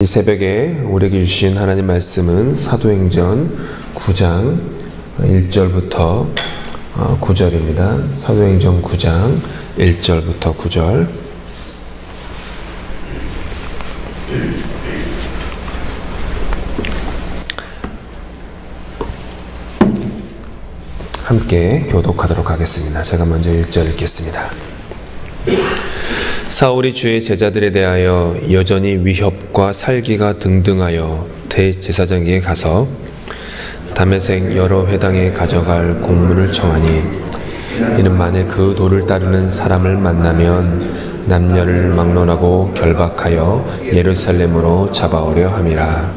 이 새벽에 우리에게 주신 하나님 말씀은 사도행전 9장 1절부터 9절입니다. 사도행전 9장 1절부터 9절. 함께 교독하도록 하겠습니다. 제가 먼저 1절 읽겠습니다. 사울이 주의 제자들에 대하여 여전히 위협과 살기가 등등하여 대제사장에게 가서 다메섹 여러 회당에 가져갈 공문을 청하니 이는 만일 그 도를 따르는 사람을 만나면 남녀를 막론하고 결박하여 예루살렘으로 잡아오려 함이라.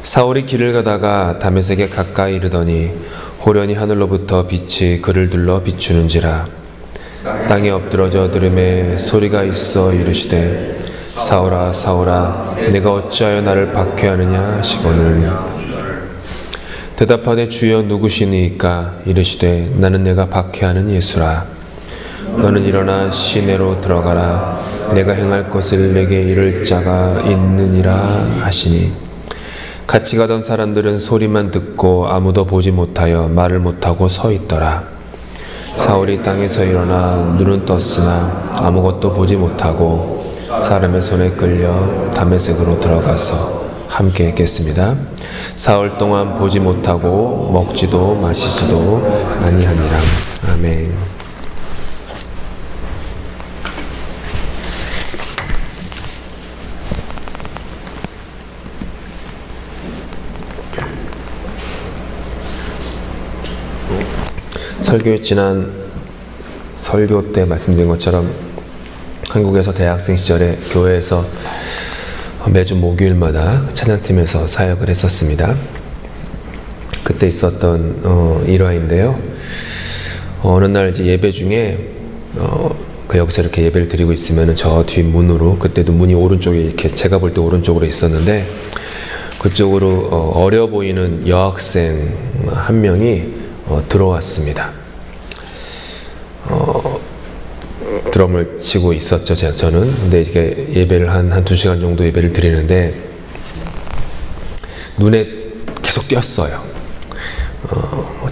사울이 길을 가다가 다메섹에 가까이 이르더니 호련히 하늘로부터 빛이 그를 둘러 비추는지라. 땅에 엎드러져 들음에 소리가 있어 이르시되 사울아 사울아 내가 어찌하여 나를 박해하느냐 하시거늘 대답하되 주여 누구시니까 이르시되 나는 내가 박해하는 예수라. 너는 일어나 시내로 들어가라. 내가 행할 것을 내게 이를 자가 있느니라 하시니 같이 가던 사람들은 소리만 듣고 아무도 보지 못하여 말을 못하고 서 있더라. 사울이 땅에서 일어나 눈은 떴으나 아무것도 보지 못하고 사람의 손에 끌려 다메섹으로 들어가서 함께 읽겠습니다. 사흘 동안 보지 못하고 먹지도 마시지도 아니하니라. 아멘. 지난 설교 때 말씀드린 것처럼 한국에서 대학생 시절에 교회에서 매주 목요일마다 찬양팀에서 사역을 했었습니다. 그때 있었던 일화인데요. 어느 날 이제 예배 중에 여기서 이렇게 예배를 드리고 있으면 저 뒤 문으로, 그때도 문이 오른쪽에 이렇게 제가 볼 때 오른쪽으로 있었는데 그쪽으로 어려 보이는 여학생 한 명이 들어왔습니다. 드럼을 치고 있었죠, 저는. 근데 이게 예배를 한 2시간 정도 예배를 드리는데 눈에 계속 띄었어요.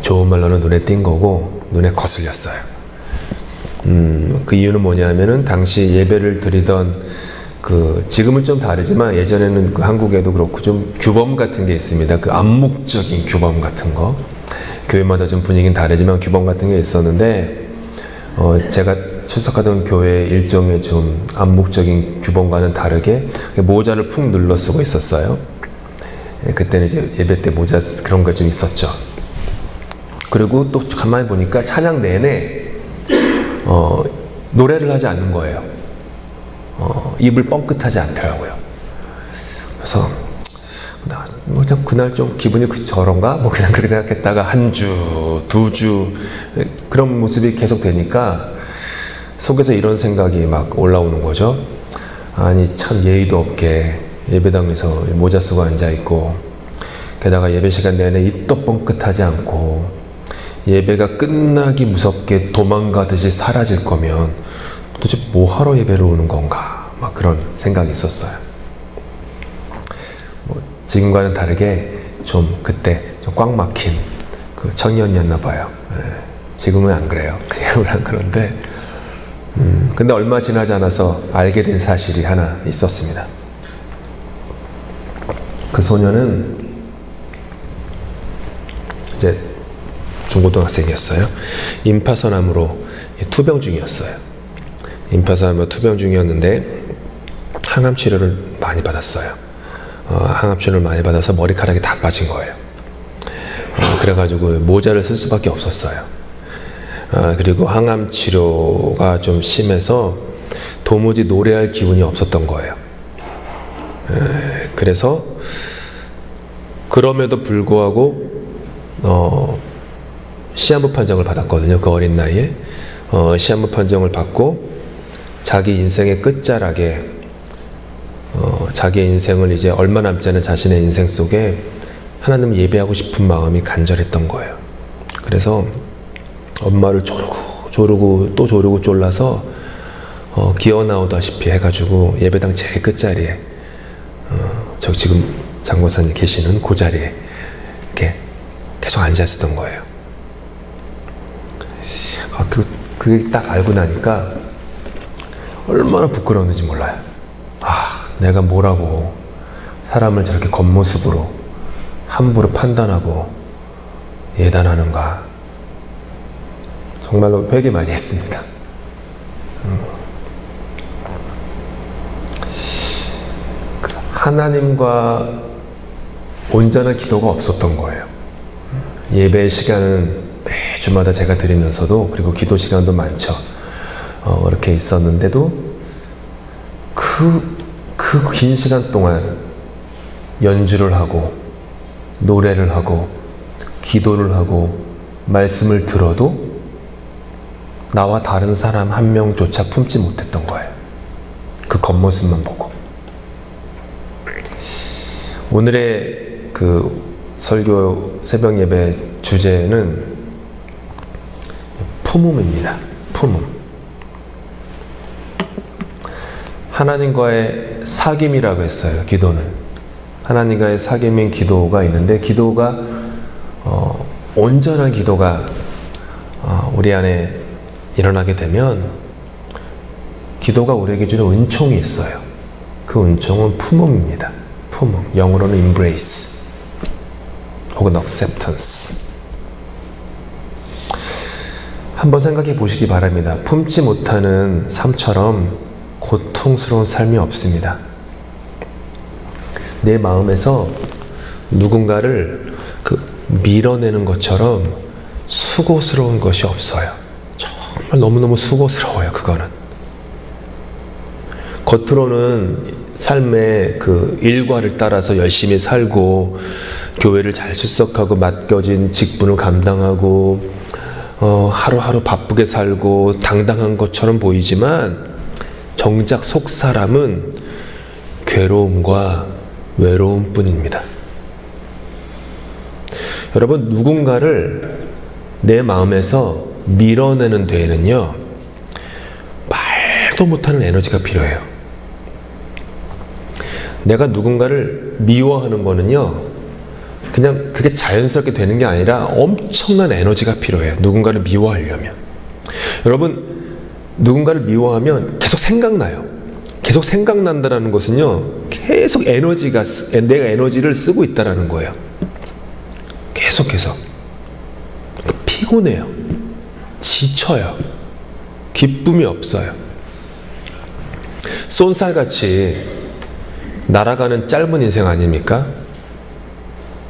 좋은 말로는 눈에 띈 거고 눈에 거슬렸어요. 그 이유는 뭐냐면은 당시 예배를 드리던 지금은 좀 다르지만 예전에는 한국에도 그렇고 좀 규범 같은 게 있습니다. 암묵적인 규범 같은 거. 교회마다 좀 분위기는 다르지만 규범 같은 게 있었는데 제가 출석하던 교회의 일종의 좀 암묵적인 규범과는 다르게 모자를 푹 눌러 쓰고 있었어요. 그때는 이제 예배 때 모자 그런 거 좀 있었죠. 그리고 또 가만히 보니까 찬양 내내 노래를 하지 않는 거예요. 입을 뻥끗하지 않더라고요. 그래서 그냥 그날 좀 기분이 저런가? 그냥 그렇게 생각했다가 한 주, 2주 그런 모습이 계속 되니까 속에서 이런 생각이 막 올라오는 거죠. 아니 참 예의도 없게 예배당에서 모자 쓰고 앉아있고 게다가 예배 시간 내내 입도 뻥끗하지 않고 예배가 끝나기 무섭게 도망가듯이 사라질 거면 도대체 뭐하러 예배를 오는 건가? 막 그런 생각이 있었어요. 지금과는 다르게 좀 그때 좀 꽉 막힌 청년이었나 봐요. 지금은 안 그래요. 지금은 안 그런데 근데 얼마 지나지 않아서 알게 된 사실이 하나 있었습니다. 그 소녀는 이제 중고등학생이었어요. 임파선암으로 투병 중이었어요. 임파선암으로 투병 중이었는데 항암 치료를 많이 받았어요. 항암 치료를 많이 받아서 머리카락이 다 빠진 거예요. 그래가지고 모자를 쓸 수밖에 없었어요. 그리고 항암 치료가 좀 심해서 도무지 노래할 기운이 없었던 거예요. 그래서 그럼에도 불구하고 시한부 판정을 받았거든요. 그 어린 나이에 시한부 판정을 받고 자기 인생의 끝자락에 자기의 인생을 이제 얼마 남지 않은 자신의 인생 속에 하나님을 예배하고 싶은 마음이 간절했던 거예요. 그래서 엄마를 조르고 또 조르고 졸라서 기어 나오다시피 해가지고 예배당 제일 끝자리에 저 지금 장목사님 계시는 그 자리에 이렇게 계속 앉아 있었던 거예요. 그게 딱 알고 나니까 얼마나 부끄러웠는지 몰라요. 내가 뭐라고 사람을 저렇게 겉모습으로 함부로 판단하고 예단하는가. 정말로 회개 많이 했습니다. 하나님과 온전한 기도가 없었던 거예요. 예배 시간은 매주마다 제가 드리면서도, 그리고 기도 시간도 많죠. 이렇게 있었는데도 그 긴 시간 동안 연주를 하고 노래를 하고 기도를 하고 말씀을 들어도 나와 다른 사람 한 명조차 품지 못했던 거예요. 그 겉모습만 보고. 오늘의 그 설교 새벽 예배 주제는 품음입니다. 품음. 하나님과의 사귐이라고 했어요. 기도는. 하나님과의 사귐인 기도가 있는데, 기도가 온전한 기도가 우리 안에 일어나게 되면 기도가 우리에게 주는 은총이 있어요. 그 은총은 품음입니다. 품음. 영어로는 embrace 혹은 acceptance. 한번 생각해 보시기 바랍니다. 품지 못하는 삶처럼 고통스러운 삶이 없습니다. 내 마음에서 누군가를 밀어내는 것처럼 수고스러운 것이 없어요. 정말 너무너무 수고스러워요. 그거는. 겉으로는 삶의 그 일과를 따라서 열심히 살고 교회를 잘 출석하고 맡겨진 직분을 감당하고 하루하루 바쁘게 살고 당당한 것처럼 보이지만, 정작 속 사람은 괴로움과 외로움 뿐입니다. 여러분, 누군가를 내 마음에서 밀어내는 데에는요, 말도 못하는 에너지가 필요해요. 내가 누군가를 미워하는 거는요, 그냥 그게 자연스럽게 되는 게 아니라 엄청난 에너지가 필요해요. 누군가를 미워하려면. 여러분, 누군가를 미워하면 계속 생각나요. 계속 생각난다는 것은요, 계속 내가 에너지를 쓰고 있다는 거예요. 계속해서. 피곤해요. 지쳐요. 기쁨이 없어요. 쏜살같이 날아가는 짧은 인생 아닙니까?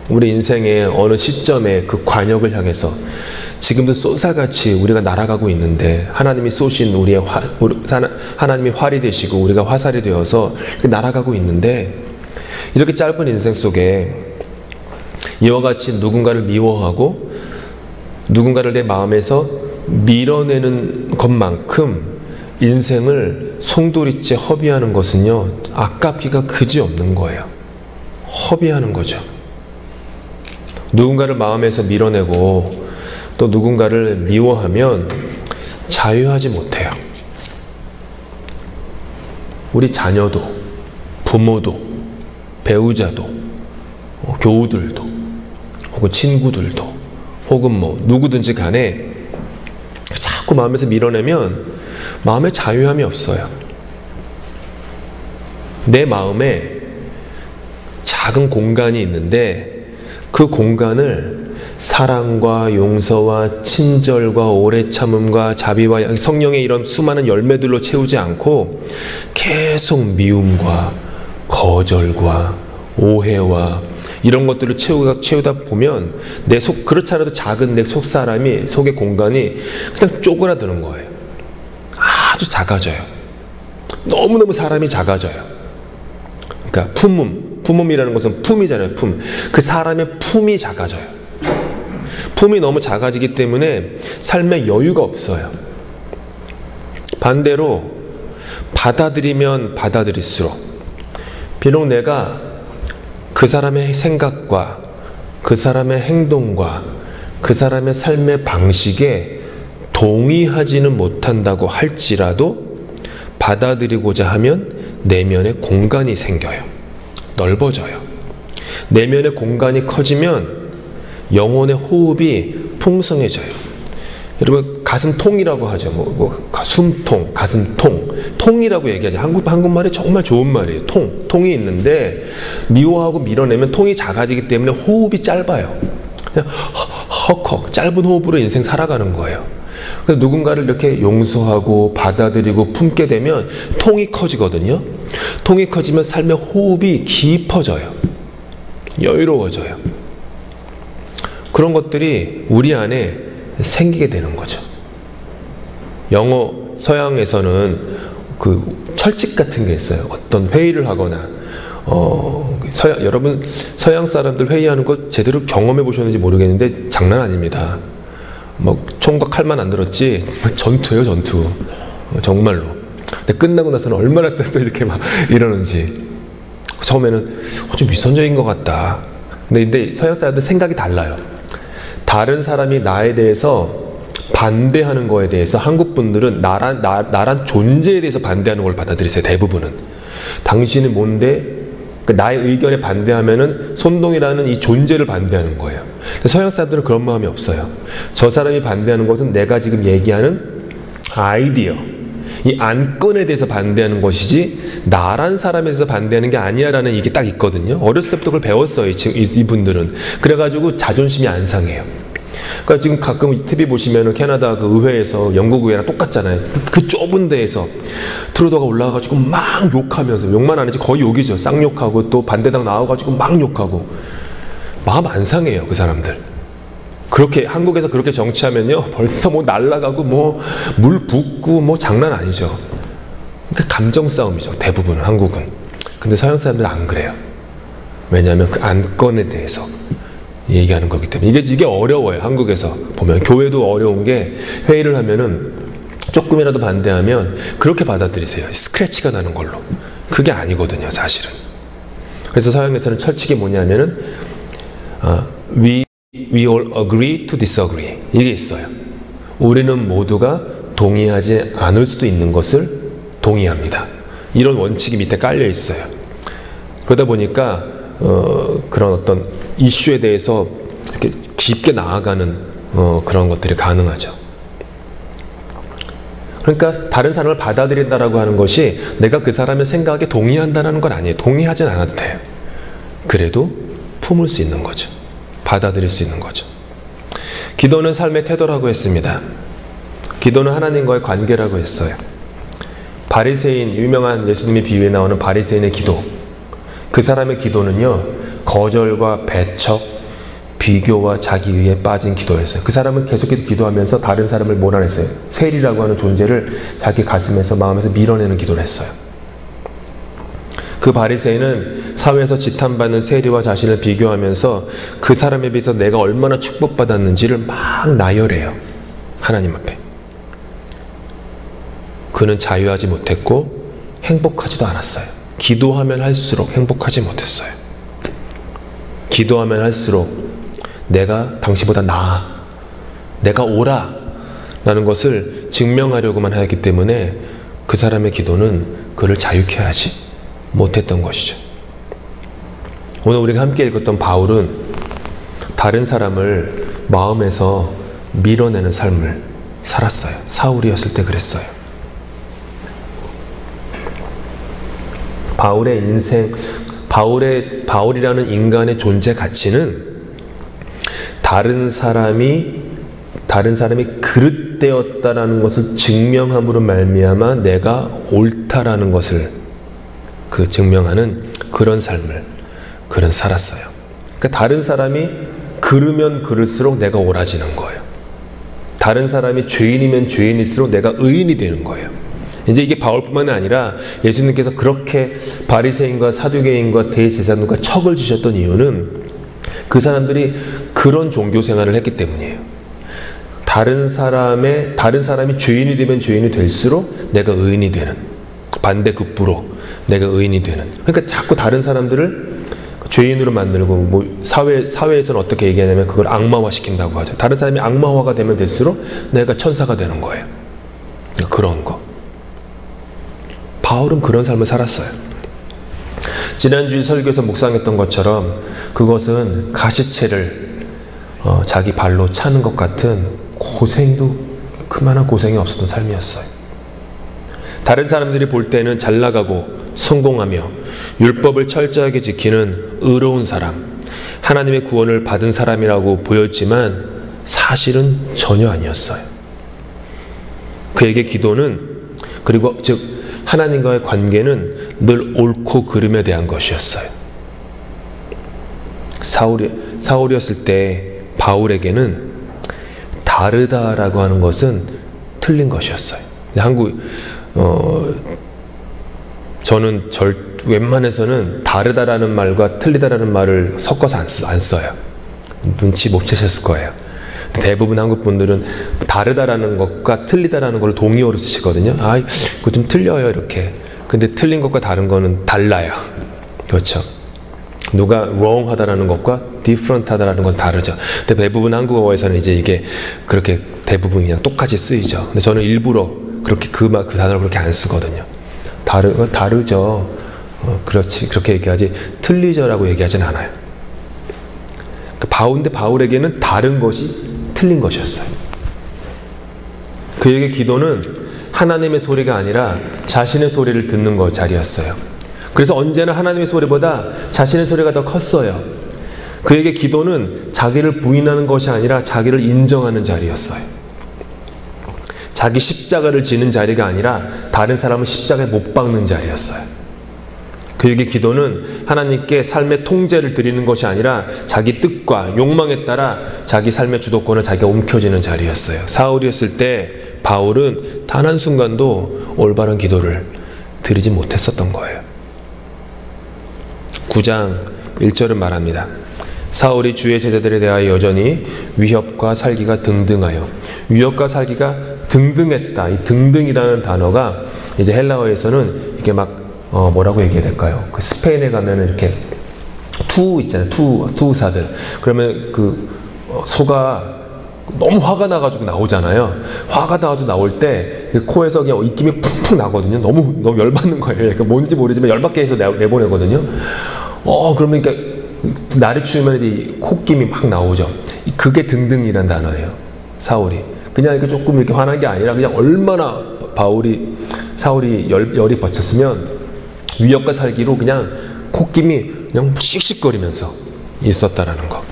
우리 인생의 어느 시점에 그 관역을 향해서 지금도 쏜살같이 우리가 날아가고 있는데, 하나님이 쏘신 하나님이 활이 되시고 우리가 화살이 되어서 날아가고 있는데, 이렇게 짧은 인생 속에 이와 같이 누군가를 미워하고 누군가를 내 마음에서 밀어내는 것만큼 인생을 송두리째 허비하는 것은요, 아깝기가 그지없는 거예요. 허비하는 거죠. 누군가를 마음에서 밀어내고 또 누군가를 미워하면 자유하지 못해요. 우리 자녀도, 부모도, 배우자도, 교우들도, 혹은 친구들도, 혹은 누구든지 간에 자꾸 마음에서 밀어내면 마음에 자유함이 없어요. 내 마음에 작은 공간이 있는데, 그 공간을 사랑과 용서와 친절과 오래 참음과 자비와 성령의 이런 수많은 열매들로 채우지 않고 계속 미움과 거절과 오해와 이런 것들을 채우다 보면 그렇지 않아도 작은 내 속 사람이, 속의 공간이 그냥 쪼그라드는 거예요. 아주 작아져요. 너무너무 사람이 작아져요. 그러니까 품음이라는 것은 품이잖아요. 품. 그 사람의 품이 작아져요. 품이 너무 작아지기 때문에 삶에 여유가 없어요. 반대로 받아들이면 받아들일수록, 비록 내가 그 사람의 생각과 그 사람의 행동과 그 사람의 삶의 방식에 동의하지는 못한다고 할지라도 받아들이고자 하면 내면에 공간이 생겨요. 넓어져요. 내면의 공간이 커지면 영혼의 호흡이 풍성해져요. 여러분 가슴통이라고 하죠. 숨통, 가슴통, 통이라고 얘기하죠. 한국말이 정말 좋은 말이에요. 통이 있는데 미워하고 밀어내면 통이 작아지기 때문에 호흡이 짧아요. 그냥 헉헉 짧은 호흡으로 인생 살아가는 거예요. 그래서 누군가를 이렇게 용서하고 받아들이고 품게 되면 통이 커지거든요. 통이 커지면 삶의 호흡이 깊어져요. 여유로워져요. 그런 것들이 우리 안에 생기게 되는 거죠. 서양에서는 그 철칙 같은 게 있어요. 어떤 회의를 하거나 여러분 서양 사람들 회의하는 거 제대로 경험해 보셨는지 모르겠는데 장난 아닙니다. 뭐 총과 칼만 안 들었지 전투예요, 전투. 정말로. 근데 끝나고 나서는 얼마나 또 이렇게 막 이러는지. 처음에는 좀 위선적인 것 같다. 근데 서양 사람들 생각이 달라요. 다른 사람이 나에 대해서 반대하는 거에 대해서 한국 분들은 나란 존재에 대해서 반대하는 걸 받아들이세요. 대부분은. 당신이 뭔데? 나의 의견에 반대하면은 손동이라는 이 존재를 반대하는 거예요. 근데 서양 사람들은 그런 마음이 없어요. 저 사람이 반대하는 것은 내가 지금 얘기하는 아이디어, 이 안건에 대해서 반대하는 것이지 나란 사람에 대해서 반대하는 게 아니야라는 이게 딱 있거든요. 어렸을 때부터 그걸 배웠어요. 이분들은. 그래가지고 자존심이 안 상해요. 그러니까 지금 가끔 TV 보시면은 캐나다 그 의회에서 영국 의회랑 똑같잖아요. 그 좁은 데에서 트루도가 올라와가지고 막 욕하면서, 욕만 안 하지 거의 욕이죠. 쌍욕하고 또 반대당 나와가지고 막 욕하고. 마음 안 상해요, 그 사람들. 그렇게 한국에서 그렇게 정치하면요 벌써 뭐 날라가고 뭐 물 붓고 뭐 장난 아니죠. 그러니까 감정 싸움이죠, 대부분은. 한국은. 근데 서양 사람들은 안 그래요. 왜냐하면 그 안건에 대해서 얘기하는 거기 때문에. 이게 어려워요. 한국에서 보면 교회도 어려운 게, 회의를 하면은 조금이라도 반대하면 그렇게 받아들이세요. 스크래치가 나는 걸로. 그게 아니거든요, 사실은. 그래서 서양에서는 철칙이 뭐냐면은 we all agree to disagree, 이게 있어요. 우리는 모두가 동의하지 않을 수도 있는 것을 동의합니다. 이런 원칙이 밑에 깔려 있어요. 그러다 보니까 그런 어떤 이슈에 대해서 이렇게 깊게 나아가는 그런 것들이 가능하죠. 그러니까 다른 사람을 받아들인다라고 하는 것이 내가 그 사람의 생각에 동의한다는 건 아니에요. 동의하진 않아도 돼요. 그래도 품을 수 있는 거죠. 받아들일 수 있는 거죠. 기도는 삶의 태도라고 했습니다. 기도는 하나님과의 관계라고 했어요. 바리새인, 유명한 예수님의 비유에 나오는 바리새인의 기도, 그 사람의 기도는요 거절과 배척, 비교와 자기의에 빠진 기도였어요. 그 사람은 계속해서 기도하면서 다른 사람을 몰아냈어요. 세리라고 하는 존재를 자기 가슴에서, 마음에서 밀어내는 기도를 했어요. 그 바리새인은 사회에서 지탄받는 세리와 자신을 비교하면서 그 사람에 비해서 내가 얼마나 축복받았는지를 막 나열해요. 하나님 앞에. 그는 자유하지 못했고 행복하지도 않았어요. 기도하면 할수록 행복하지 못했어요. 기도하면 할수록 내가 당신보다 나아, 내가 옳아 라는 것을 증명하려고만 하였기 때문에 그 사람의 기도는 그를 자유케 하지 못했던 것이죠. 오늘 우리가 함께 읽었던 바울은 다른 사람을 마음에서 밀어내는 삶을 살았어요. 사울이었을 때 그랬어요. 바울의 인생, 바울이라는 인간의 존재 가치는 다른 사람이 그릇되었다라는 것을 증명함으로 말미암아 내가 옳다라는 것을 증명하는 그런 삶을 그는 살았어요. 그러니까 다른 사람이 그르면 그럴수록 내가 옳아지는 거예요. 다른 사람이 죄인이면 죄인일수록 내가 의인이 되는 거예요. 이제 이게 바울뿐만 아니라 예수님께서 그렇게 바리새인과 사두개인과 대제사장과 척을 지셨던 이유는 그 사람들이 그런 종교 생활을 했기 때문이에요. 다른 사람이 죄인이 되면 죄인이 될수록 내가 의인이 되는, 반대급부로 내가 의인이 되는. 그러니까 자꾸 다른 사람들을 죄인으로 만들고, 뭐 사회에서는 어떻게 얘기하냐면 그걸 악마화 시킨다고 하죠. 다른 사람이 악마화가 되면 될수록 내가 천사가 되는 거예요. 그런 거. 바울은 그런 삶을 살았어요. 지난주에 설교에서 묵상했던 것처럼 그것은 가시채를 자기 발로 차는 것 같은 고생도 그만한 고생이 없었던 삶이었어요. 다른 사람들이 볼 때는 잘 나가고 성공하며 율법을 철저하게 지키는 의로운 사람, 하나님의 구원을 받은 사람이라고 보였지만 사실은 전혀 아니었어요. 그에게 기도는, 그리고 즉 하나님과의 관계는 늘 옳고 그름에 대한 것이었어요. 사울이었을 때 바울에게는 다르다라고 하는 것은 틀린 것이었어요. 저는 웬만해서는 다르다라는 말과 틀리다라는 말을 섞어서 안 써요. 눈치 못 채셨을 거예요. 대부분 한국 분들은 다르다라는 것과 틀리다라는 걸 동의어로 쓰시거든요. 그거 좀 틀려요, 이렇게. 근데 틀린 것과 다른 거는 달라요. 그렇죠. 누가 wrong 하다라는 것과 different 하다라는 것은 다르죠. 근데 대부분 한국어에서는 이제 이게 그렇게 대부분 그냥 똑같이 쓰이죠. 근데 저는 일부러 그렇게 그 단어를 그렇게 안 쓰거든요. 다르죠. 그렇지. 그렇게 얘기하지. 틀리죠라고 얘기하진 않아요. 근데 바울에게는 다른 것이 틀린 것이었어요. 그에게 기도는 하나님의 소리가 아니라 자신의 소리를 듣는 것 자리였어요. 그래서 언제나 하나님의 소리보다 자신의 소리가 더 컸어요. 그에게 기도는 자기를 부인하는 것이 아니라 자기를 인정하는 자리였어요. 자기 십자가를 지는 자리가 아니라 다른 사람을 십자가에 못 박는 자리였어요. 그에게 기도는 하나님께 삶의 통제를 드리는 것이 아니라 자기 뜻과 욕망에 따라 자기 삶의 주도권을 자기가 움켜쥐는 자리였어요. 사울이었을 때 바울은 단 한순간도 올바른 기도를 드리지 못했었던 거예요. 9장 1절은 말합니다. 사울이 주의 제자들에 대하여 여전히 위협과 살기가 등등하여, 위협과 살기가 등등했다. 이 등등이라는 단어가 이제 헬라어에서는 이게 막 뭐라고 얘기해야 될까요? 그 스페인에 가면은 이렇게 있잖아요. 투사들. 그러면 그 소가 너무 화가 나가지고 나오잖아요. 화가 나가지고 나올 때 그 코에서 그냥 입김이 푹푹 나거든요. 너무 열받는 거예요. 그러니까 뭔지 모르지만 열받게 해서 내보내거든요. 그러면 그러니까 날이 추우면 이 콧김이 막 나오죠. 그게 등등이란 단어예요. 사울이 그냥 이렇게 조금 이렇게 화난 게 아니라 그냥 얼마나 사울이 열이 뻗쳤으면 위협과 살기로 그냥 콧김이 그냥 씩씩거리면서 있었다라는 거.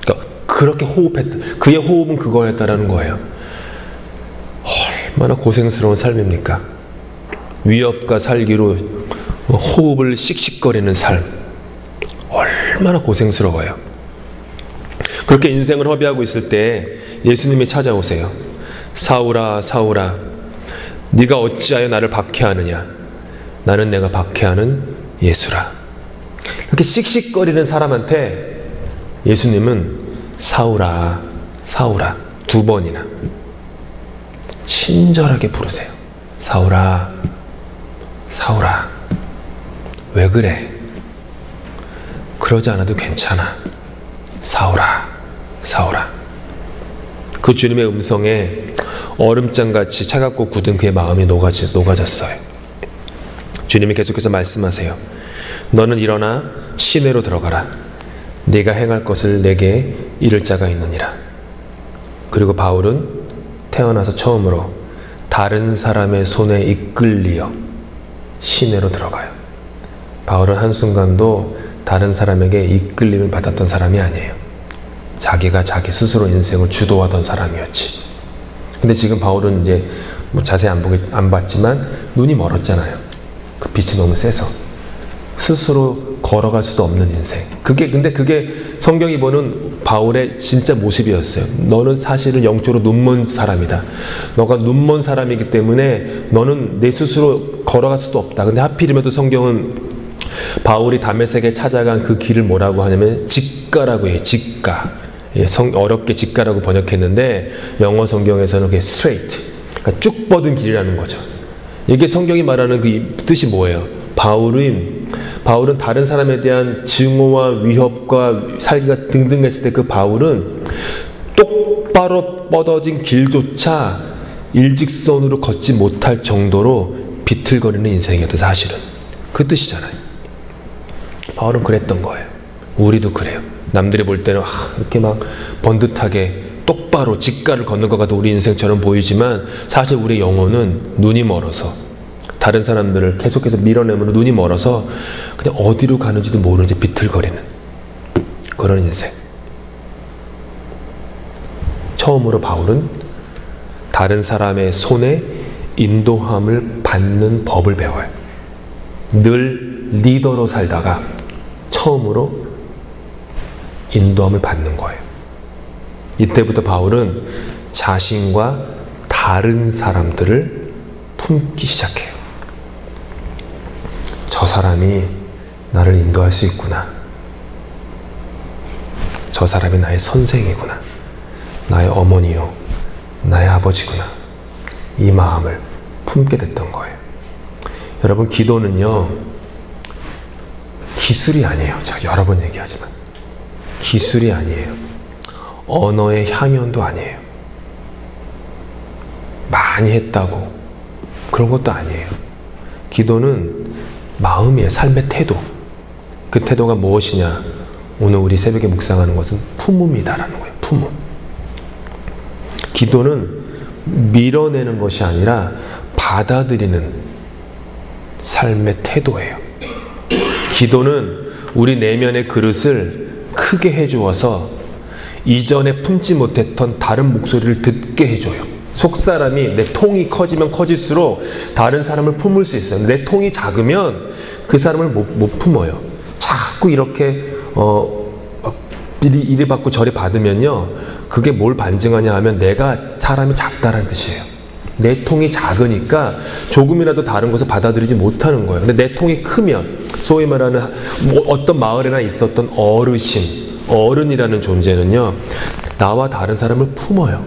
그러니까 그렇게 호흡했다. 그의 호흡은 그거였다라는 거예요. 얼마나 고생스러운 삶입니까? 위협과 살기로 호흡을 씩씩거리는 삶. 얼마나 고생스러워요. 그렇게 인생을 허비하고 있을 때 예수님이 찾아오세요. 사울아, 사울아, 네가 어찌하여 나를 박해하느냐? 나는 내가 박해하는 예수라. 이렇게 씩씩거리는 사람한테 예수님은 사울아, 사울아 2번이나 친절하게 부르세요. 사울아, 사울아, 왜 그래? 그러지 않아도 괜찮아. 사울아, 사울아. 그 주님의 음성에 얼음장같이 차갑고 굳은 그의 마음이 녹아졌어요. 주님이 계속해서 말씀하세요. 너는 일어나 시내로 들어가라. 네가 행할 것을 내게 이를 자가 있느니라. 그리고 바울은 태어나서 처음으로 다른 사람의 손에 이끌리어 시내로 들어가요. 바울은 한순간도 다른 사람에게 이끌림을 받았던 사람이 아니에요. 자기가 자기 스스로 인생을 주도하던 사람이었지. 근데 지금 바울은 이제 뭐 자세히 안 봤지만 눈이 멀었잖아요. 그 빛이 너무 세서 스스로 걸어갈 수도 없는 인생. 근데 그게 성경이 보는 바울의 진짜 모습이었어요. 너는 사실은 영적으로 눈먼 사람이다. 너가 눈먼 사람이기 때문에 너는 내 스스로 걸어갈 수도 없다. 근데 하필이면 성경은 바울이 다메섹에 찾아간 그 길을 뭐라고 하냐면 직가라고 해요. 직가. 어렵게 직가라고 번역했는데 영어 성경에서는 그게 straight, 그러니까 쭉 뻗은 길이라는 거죠. 이게 성경이 말하는 그 뜻이 뭐예요? 바울은 다른 사람에 대한 증오와 위협과 살기가 등등했을 때 그 바울은 똑바로 뻗어진 길조차 일직선으로 걷지 못할 정도로 비틀거리는 인생이었다. 사실은 그 뜻이잖아요. 바울은 그랬던 거예요. 우리도 그래요. 남들이 볼 때는 이렇게 막 번듯하게 똑바로 직가를 걷는 것 같은 우리 인생처럼 보이지만 사실 우리 영혼은 눈이 멀어서 다른 사람들을 계속해서 밀어내므로 눈이 멀어서 그냥 어디로 가는지도 모르는 채 비틀거리는 그런 인생. 처음으로 바울은 다른 사람의 손에 인도함을 받는 법을 배워요. 늘 리더로 살다가 처음으로 인도함을 받는 거예요. 이때부터 바울은 자신과 다른 사람들을 품기 시작해요. 저 사람이 나를 인도할 수 있구나. 저 사람이 나의 선생이구나. 나의 어머니요. 나의 아버지구나. 이 마음을 품게 됐던 거예요. 여러분, 기도는요, 기술이 아니에요. 제가 여러 번 얘기하지만. 기술이 아니에요. 언어의 향연도 아니에요. 많이 했다고 그런 것도 아니에요. 기도는 마음이에요. 삶의 태도. 그 태도가 무엇이냐? 오늘 우리 새벽에 묵상하는 것은 품음이다라는 거예요. 품음. 기도는 밀어내는 것이 아니라 받아들이는 삶의 태도예요. 기도는 우리 내면의 그릇을 크게 해주어서 이전에 품지 못했던 다른 목소리를 듣게 해줘요. 속사람이 내 통이 커지면 커질수록 다른 사람을 품을 수 있어요. 내 통이 작으면 그 사람을 못 품어요. 자꾸 이렇게 이리 받고 저리 받으면요, 그게 뭘 반증하냐 하면 내가 사람이 작다라는 뜻이에요. 내 통이 작으니까 조금이라도 다른 것을 받아들이지 못하는 거예요. 근데 내 통이 크면 소위 말하는 어떤 마을에나 있었던 어른이라는 존재는요, 나와 다른 사람을 품어요.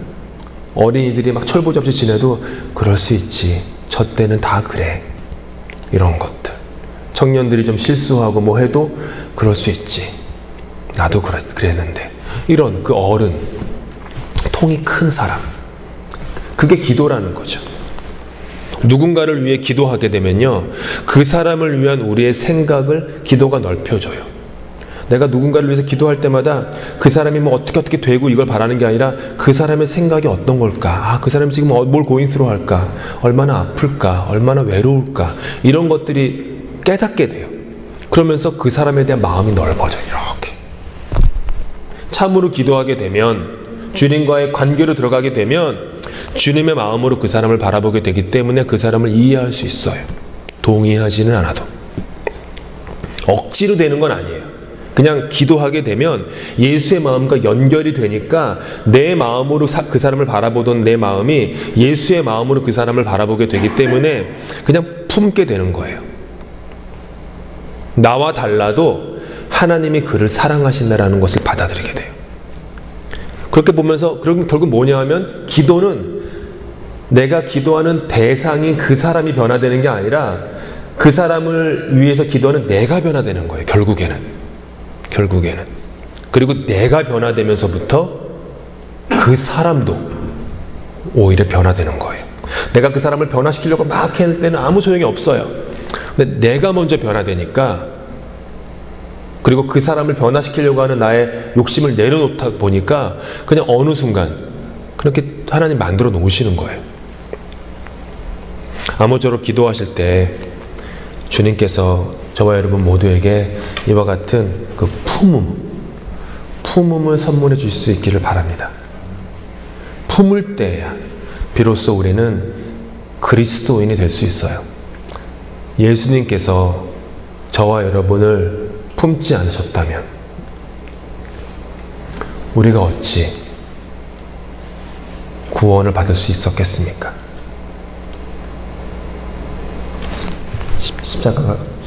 어린이들이 막 철부지 지내도 그럴 수 있지. 저 때는 다 그래. 이런 것들. 청년들이 좀 실수하고 뭐 해도 그럴 수 있지. 나도 그랬는데. 이런 그 어른, 통이 큰 사람. 그게 기도라는 거죠. 누군가를 위해 기도하게 되면요, 그 사람을 위한 우리의 생각을 기도가 넓혀줘요. 내가 누군가를 위해서 기도할 때마다 그 사람이 뭐 어떻게 되고 이걸 바라는 게 아니라 그 사람의 생각이 어떤 걸까? 그 사람이 지금 뭘 고인스러워 할까? 얼마나 아플까? 얼마나 외로울까? 이런 것들이 깨닫게 돼요. 그러면서 그 사람에 대한 마음이 넓어져요. 이렇게. 참으로 기도하게 되면, 주님과의 관계로 들어가게 되면 주님의 마음으로 그 사람을 바라보게 되기 때문에 그 사람을 이해할 수 있어요. 동의하지는 않아도. 억지로 되는 건 아니에요. 그냥 기도하게 되면 예수의 마음과 연결이 되니까 내 마음으로 그 사람을 바라보던 내 마음이 예수의 마음으로 그 사람을 바라보게 되기 때문에 그냥 품게 되는 거예요. 나와 달라도 하나님이 그를 사랑하신다라는 것을 받아들이게 돼요. 그렇게 보면서 그럼 결국 뭐냐 하면 기도는 내가 기도하는 대상인 그 사람이 변화되는 게 아니라 그 사람을 위해서 기도하는 내가 변화되는 거예요. 결국에는. 그리고 내가 변화되면서부터 그 사람도 오히려 변화되는 거예요. 내가 그 사람을 변화시키려고 막 할 때는 아무 소용이 없어요. 근데 내가 먼저 변화되니까, 그리고 그 사람을 변화시키려고 하는 나의 욕심을 내려놓다 보니까 그냥 어느 순간 그렇게 하나님 만들어 놓으시는 거예요. 아무쪼록 기도하실 때 주님께서 저와 여러분 모두에게 이와 같은 그 품음을 선물해 주실 수 있기를 바랍니다. 품을 때야 비로소 우리는 그리스도인이 될 수 있어요. 예수님께서 저와 여러분을 품지 않으셨다면 우리가 어찌 구원을 받을 수 있었겠습니까?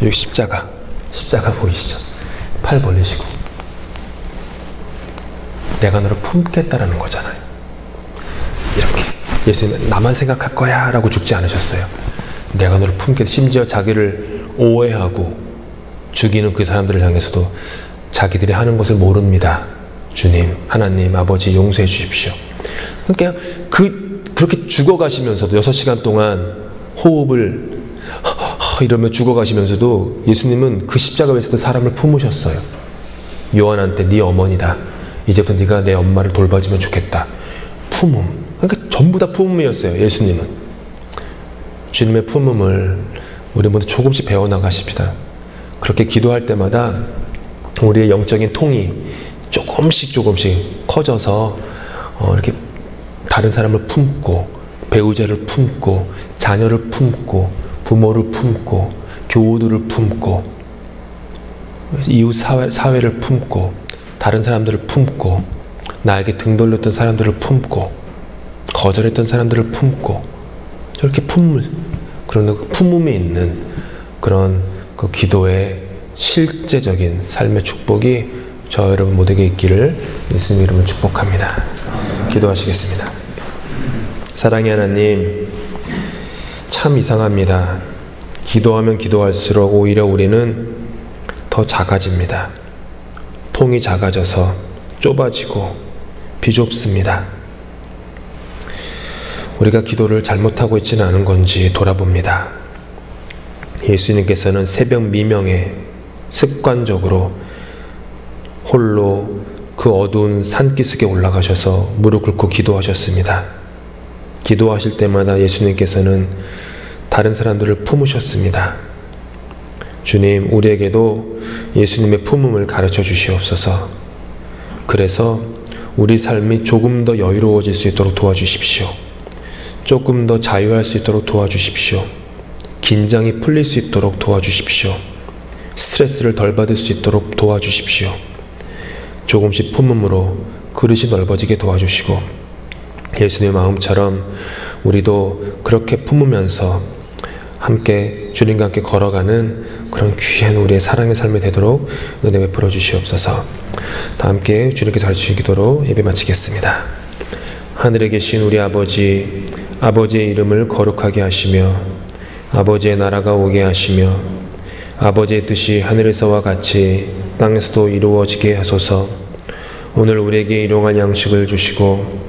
여기 십자가 보이시죠? 팔 벌리시고 내가 너를 품겠다라는 거잖아요. 이렇게 예수님은 나만 생각할 거야 라고 죽지 않으셨어요. 내가 너를 품겠다. 심지어 자기를 오해하고 죽이는 그 사람들을 향해서도 자기들이 하는 것을 모릅니다. 주님, 하나님, 아버지 용서해 주십시오. 그러니까 그렇게 죽어가시면서도 6시간 동안 호흡을 이러며 죽어가시면서도 예수님은 그 십자가 위에서도 사람을 품으셨어요. 요한한테 네 어머니다. 이제부터 네가 내 엄마를 돌봐주면 좋겠다. 품음. 그러니까 전부 다 품음이었어요. 예수님은. 주님의 품음을 우리 모두 조금씩 배워나가십시다. 그렇게 기도할 때마다 우리의 영적인 통이 조금씩 커져서 이렇게 다른 사람을 품고, 배우자를 품고, 자녀를 품고, 부모를 품고, 교우들을 품고, 이웃 사회를 품고, 다른 사람들을 품고, 나에게 등 돌렸던 사람들을 품고, 거절했던 사람들을 품고, 저렇게 그런 그 품음에 있는 그런 그 기도의 실제적인 삶의 축복이 저 여러분 모두에게 있기를 예수님 이름으로 축복합니다. 기도하시겠습니다. 사랑의 하나님, 참 이상합니다. 기도하면 기도할수록 오히려 우리는 더 작아집니다. 통이 작아져서 좁아지고 비좁습니다. 우리가 기도를 잘못하고 있지는 않은 건지 돌아봅니다. 예수님께서는 새벽 미명에 습관적으로 홀로 그 어두운 산기슭에 올라가셔서 무릎 꿇고 기도하셨습니다. 기도하실 때마다 예수님께서는 다른 사람들을 품으셨습니다. 주님, 우리에게도 예수님의 품음을 가르쳐 주시옵소서. 그래서 우리 삶이 조금 더 여유로워질 수 있도록 도와주십시오. 조금 더 자유할 수 있도록 도와주십시오. 긴장이 풀릴 수 있도록 도와주십시오. 스트레스를 덜 받을 수 있도록 도와주십시오. 조금씩 품음으로 그릇이 넓어지게 도와주시고, 예수님의 마음처럼 우리도 그렇게 품으면서 함께 주님과 함께 걸어가는 그런 귀한 우리의 사랑의 삶이 되도록 은혜 베풀어 주시옵소서. 다 함께 주님께서 가르치신 기도로 예배 마치겠습니다. 하늘에 계신 우리 아버지, 아버지의 이름을 거룩하게 하시며 아버지의 나라가 오게 하시며 아버지의 뜻이 하늘에서와 같이 땅에서도 이루어지게 하소서. 오늘 우리에게 일용할 양식을 주시고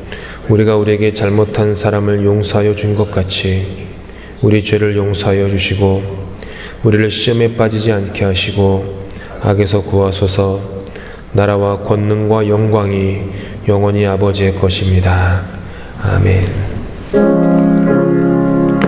우리가 우리에게 잘못한 사람을 용서하여 준 것 같이 우리 죄를 용서하여 주시고 우리를 시험에 빠지지 않게 하시고 악에서 구하소서. 나라와 권능과 영광이 영원히 아버지의 것입니다. 아멘.